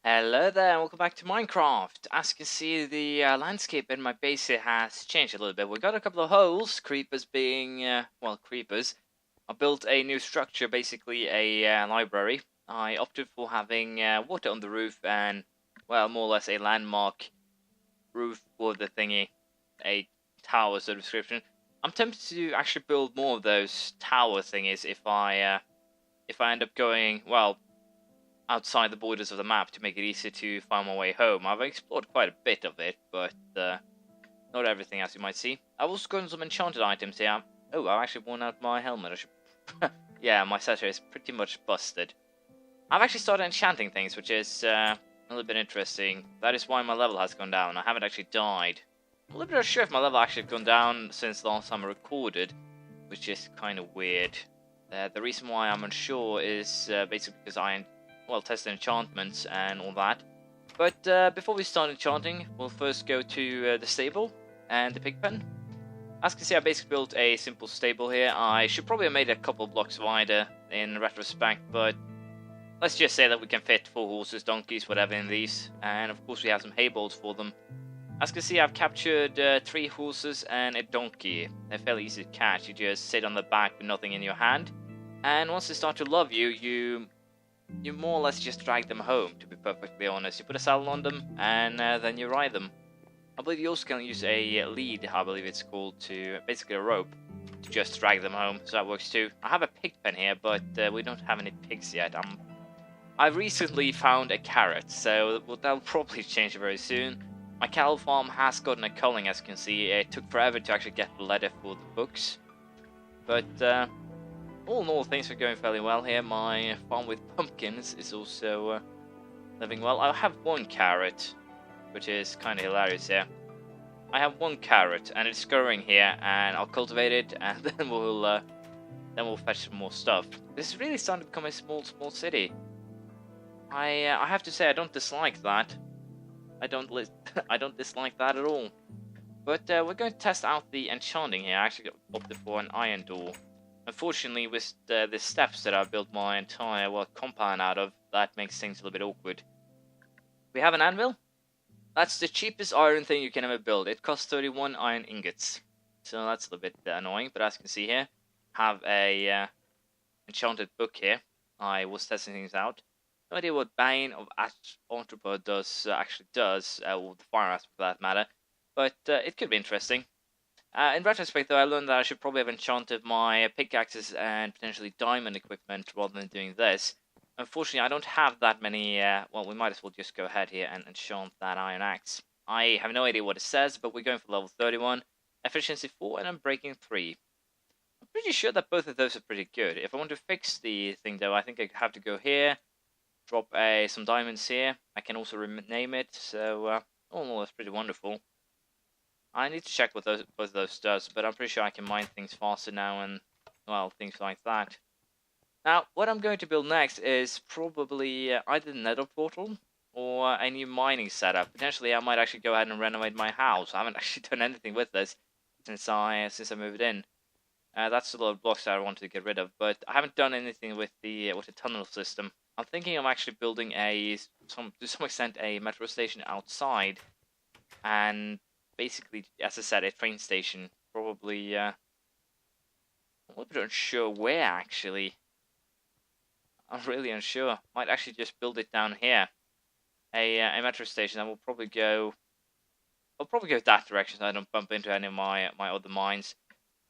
Hello there, and welcome back to Minecraft. As you can see, the landscape in my base here has changed a little bit. We got a couple of holes, creepers being, creepers. I built a new structure, basically a library. I opted for having water on the roof and, well, more or less a landmark roof for the thingy, a tower sort of description. I'm tempted to actually build more of those tower thingies if I end up going, well, outside the borders of the map to make it easier to find my way home. I've explored quite a bit of it, but not everything, as you might see. I've also gotten some enchanted items here. Oh, I've actually worn out my helmet. I should... yeah, my setter is pretty much busted. I've actually started enchanting things, which is a little bit interesting. That is why my level has gone down. I haven't actually died. I'm a little bit unsure if my level actually gone down since the last time I recorded, which is kind of weird. The reason why I'm unsure is basically because I test enchantments and all that. But before we start enchanting, we'll first go to the stable and the pig pen. As you can see, I basically built a simple stable here. I should probably have made it a couple blocks wider in retrospect, but let's just say that we can fit 4 horses, donkeys, whatever in these. And of course we have some hay bales for them. As you can see, I've captured 3 horses and a donkey. They're fairly easy to catch. You just sit on the back with nothing in your hand. And once they start to love you, you more or less just drag them home, to be perfectly honest. You put a saddle on them, and then you ride them. I believe you also can use a lead, I believe it's called, to basically a rope, to just drag them home, so that works too. I have a pig pen here, but we don't have any pigs yet. I recently found a carrot, so that'll probably change very soon. My cattle farm has gotten a culling, as you can see. It took forever to actually get the leather for the books, but all in all, things are going fairly well here. My farm with pumpkins is also living well. I have 1 carrot, which is kind of hilarious here. I have 1 carrot, and it's growing here, and I'll cultivate it, and then we'll fetch some more stuff. This is really starting to become a small city. I have to say I don't dislike that. I don't dislike that at all. But we're going to test out the enchanting here. I actually opted for an iron door. Unfortunately, with the steps that I built my entire compound out of, that makes things a little bit awkward. We have an anvil. That's the cheapest iron thing you can ever build. It costs 31 iron ingots. So that's a little bit annoying, but as you can see here, I have a enchanted book here. I was testing things out. No idea what Bane of Arthropod actually does, or the fire aspect for that matter, but it could be interesting. In retrospect, though, I learned that I should probably have enchanted my pickaxes and potentially diamond equipment rather than doing this. Unfortunately, I don't have that many. We might as well just go ahead here and enchant that iron axe. I have no idea what it says, but we're going for level 31, efficiency 4, and I'm breaking 3. I'm pretty sure that both of those are pretty good. If I want to fix the thing, though, I think I have to go here, drop some diamonds here. I can also rename it, so all in all, that's pretty wonderful. I need to check what both of those does, but I'm pretty sure I can mine things faster now and, well, things like that. Now, what I'm going to build next is probably either the nether portal or a new mining setup. Potentially, I might actually go ahead and renovate my house. I haven't actually done anything with this since I moved in. That's a lot of blocks that I wanted to get rid of, but I haven't done anything with the tunnel system. I'm thinking of actually building to some extent a metro station outside, and basically, as I said, a train station. Probably, I'm a little bit unsure where, actually. I'm really unsure. Might actually just build it down here. A metro station, and we'll probably go... I'll probably go that direction so I don't bump into any of my other mines.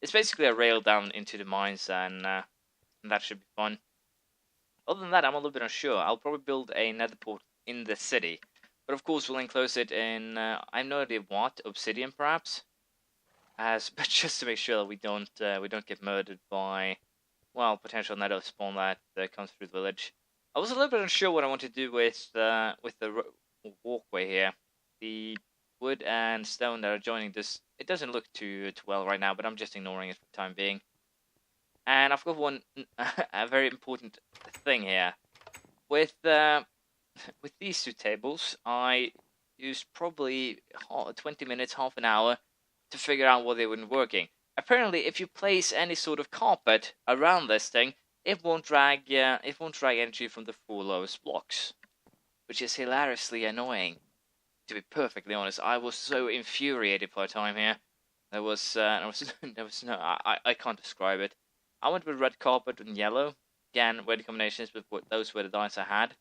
It's basically a rail down into the mines, and that should be fun. Other than that, I'm a little bit unsure. I'll probably build a nether port in the city. But of course, we'll enclose it in, I have no idea what, obsidian perhaps? But just to make sure that we don't get murdered by, well, potential nether spawn that comes through the village. I was a little bit unsure what I want to do with the walkway here. The wood and stone that are joining this, it doesn't look too well right now, but I'm just ignoring it for the time being. And I've got a very important thing here. With these 2 tables, I used probably 20 minutes, half an hour, to figure out what they weren't working. Apparently, if you place any sort of carpet around this thing, it won't drag energy from the 4 lowest blocks. which is hilariously annoying. To be perfectly honest, I was so infuriated for a time here. There was there was no I can't describe it. I went with red carpet and yellow. Again, weird combinations, but those were the dice I had.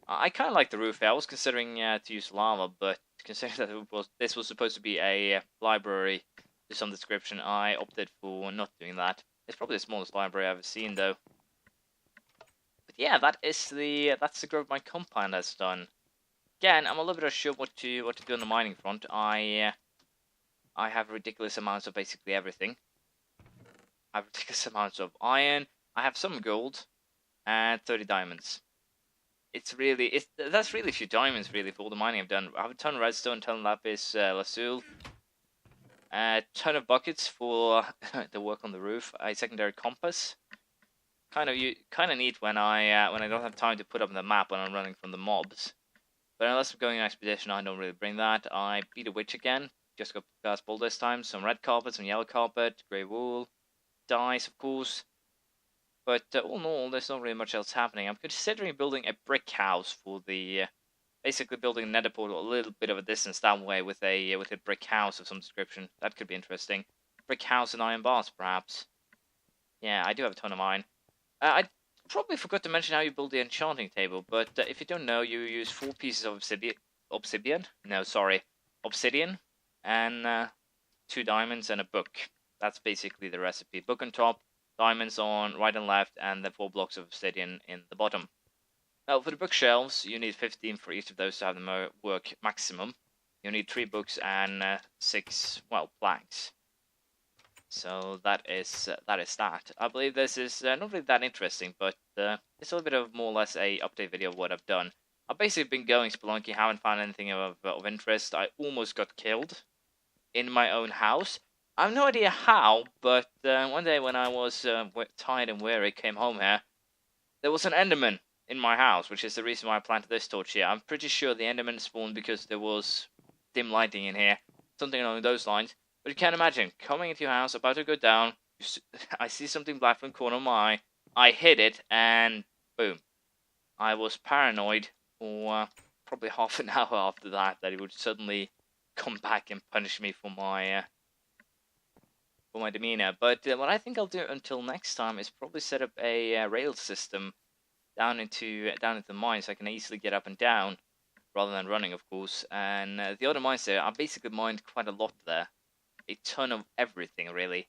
I kind of like the roof here. I was considering to use lava, but considering that this was supposed to be a library to some description, I opted for not doing that. It's probably the smallest library I've ever seen, though. But yeah, that's the growth my compound has done. Again, I'm a little bit unsure what to do on the mining front. I have ridiculous amounts of basically everything. I have ridiculous amounts of iron. I have some gold and 30 diamonds. That's really few diamonds really for all the mining I've done. I have a ton of redstone, a ton of lapis lazuli, a ton of buckets for the work on the roof, a secondary compass. Kind of neat when I don't have time to put up the map when I'm running from the mobs. But unless I'm going on an expedition, I don't really bring that. I beat a witch again. Just got glass ball this time. Some red carpet, some yellow carpet, grey wool, dice, of course. But all in all, there's not really much else happening. I'm considering building a brick house for the basically building a nether portal a little bit of a distance that way with a brick house of some description. That could be interesting. Brick house and iron bars, perhaps. Yeah, I do have a ton of iron. I probably forgot to mention how you build the enchanting table, but if you don't know, you use 4 pieces of obsidian. No, sorry, obsidian, and 2 diamonds and a book. That's basically the recipe. Book on top, diamonds on right and left, and the 4 blocks of obsidian in the bottom. Now, for the bookshelves, you need 15 for each of those to have them work maximum. You need 3 books and 6, well, planks. So that is that. I believe this is not really that interesting, but it's a little bit of more or less a update video of what I've done. I've basically been going spelunking, haven't found anything of interest. I almost got killed in my own house. I have no idea how, but one day when I was tired and weary, came home here, there was an Enderman in my house, which is the reason why I planted this torch here. I'm pretty sure the Enderman spawned because there was dim lighting in here, something along those lines. But you can't imagine, coming into your house, about to go down, I see something black from the corner of my eye, I hit it, and boom. I was paranoid for probably half an hour after that it would suddenly come back and punish me for my demeanor. But what I think I'll do until next time is probably set up a rail system down into the mine so I can easily get up and down, rather than running, of course. And the other mines there, I basically mined quite a lot there. A ton of everything, really.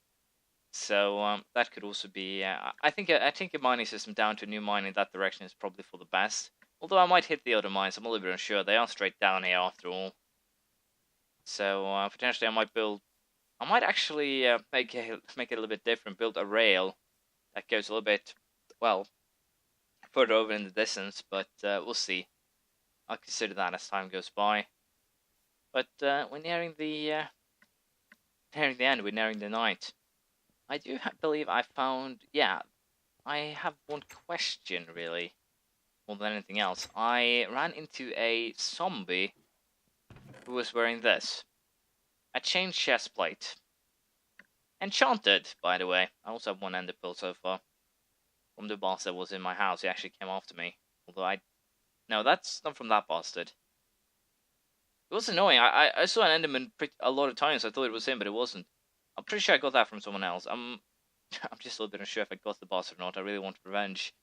So that could also be. I think a mining system down to a new mine in that direction is probably for the best. Although I might hit the other mines, I'm a little bit unsure. They are straight down here after all. So potentially I might actually make it a little bit different. Build a rail that goes a little bit, well, further over in the distance. But we'll see. I'll consider that as time goes by. But we're nearing the end. We're nearing the night. I do believe I found. Yeah, I have one question really, more than anything else. I ran into a zombie who was wearing this, a chain chest plate. Enchanted, by the way. I also have one ender pearl so far. From the boss that was in my house, he actually came after me. Although no, that's not from that bastard. It was annoying. I saw an Enderman a lot of times. I thought it was him, but it wasn't. I'm pretty sure I got that from someone else. I'm just a little bit unsure if I got the boss or not. I really want revenge.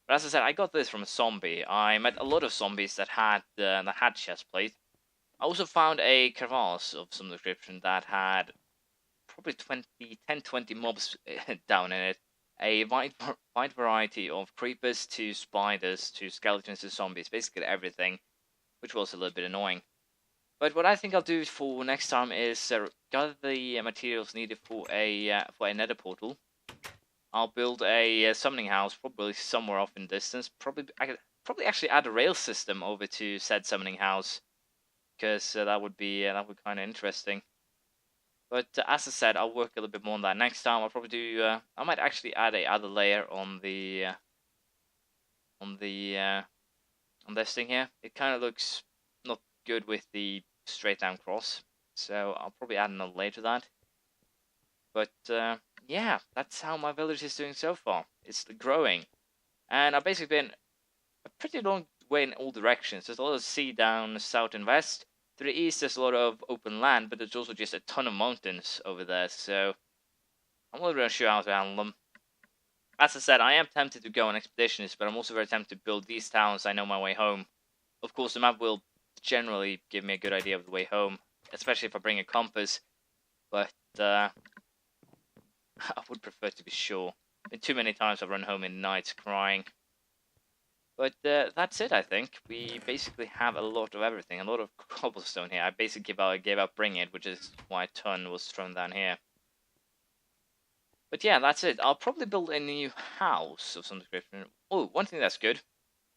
But as I said, I got this from a zombie. I met a lot of zombies that had chest plate. I also found a crevasse of some description that had probably 10-20 mobs down in it. A wide variety of creepers to spiders to skeletons to zombies. Basically everything, which was a little bit annoying. But what I think I'll do for next time is gather the materials needed for a nether portal. I'll build a summoning house, probably somewhere off in distance. I could actually add a rail system over to said summoning house, because that would kind of interesting. But as I said, I'll work a little bit more on that next time. I'll probably do. I might actually add a other layer on this thing here. It kind of looks not good with the straight down cross, so I'll probably add another layer to that. But yeah, that's how my village is doing so far. It's growing, and I've basically been a pretty long way in all directions. There's a lot of sea down south and west. To the east, there's a lot of open land, but there's also just a ton of mountains over there. So I'm not really sure how to handle them. As I said, I am tempted to go on expeditions, but I'm also very tempted to build these towns I know my way home. Of course, the map will generally give me a good idea of the way home, especially if I bring a compass. But I would prefer to be sure. Been too many times I've run home in nights crying. But that's it, I think. We basically have a lot of everything. A lot of cobblestone here. I basically gave up bringing it, which is why a ton was thrown down here. But yeah, that's it. I'll probably build a new house of some description. Oh, one thing that's good.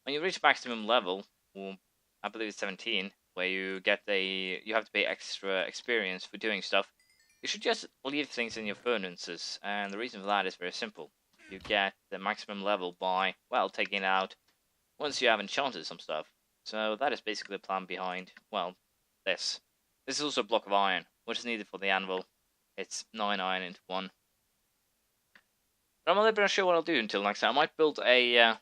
When you reach maximum level, or I believe it's 17, where you have to pay extra experience for doing stuff, you should just leave things in your furnaces. And the reason for that is very simple. You get the maximum level by, well, taking it out once you have enchanted some stuff. So that is basically the plan behind, well, this. This is also a block of iron, which is needed for the anvil. It's 9 iron into 1. But I'm not really sure what I'll do until next time. I might build a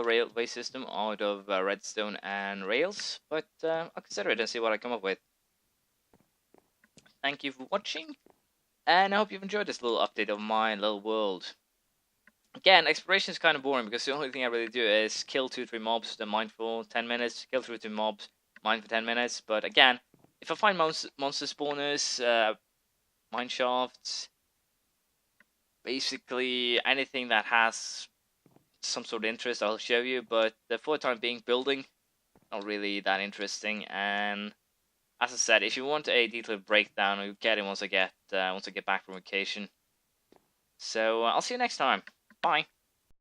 railway system out of redstone and rails, but I'll consider it and see what I come up with. Thank you for watching, and I hope you've enjoyed this little update of my little world. Again, exploration is kind of boring because the only thing I really do is kill 2-3 mobs, then mine for 10 minutes, kill 2-3 mobs, mine for 10 minutes. But again, if I find monster spawners, mine shafts, basically anything that has some sort of interest, I'll show you. But for the time being, building, not really that interesting. And as I said, if you want a detailed breakdown, you'll get it once I get back from vacation. So I'll see you next time. Bye.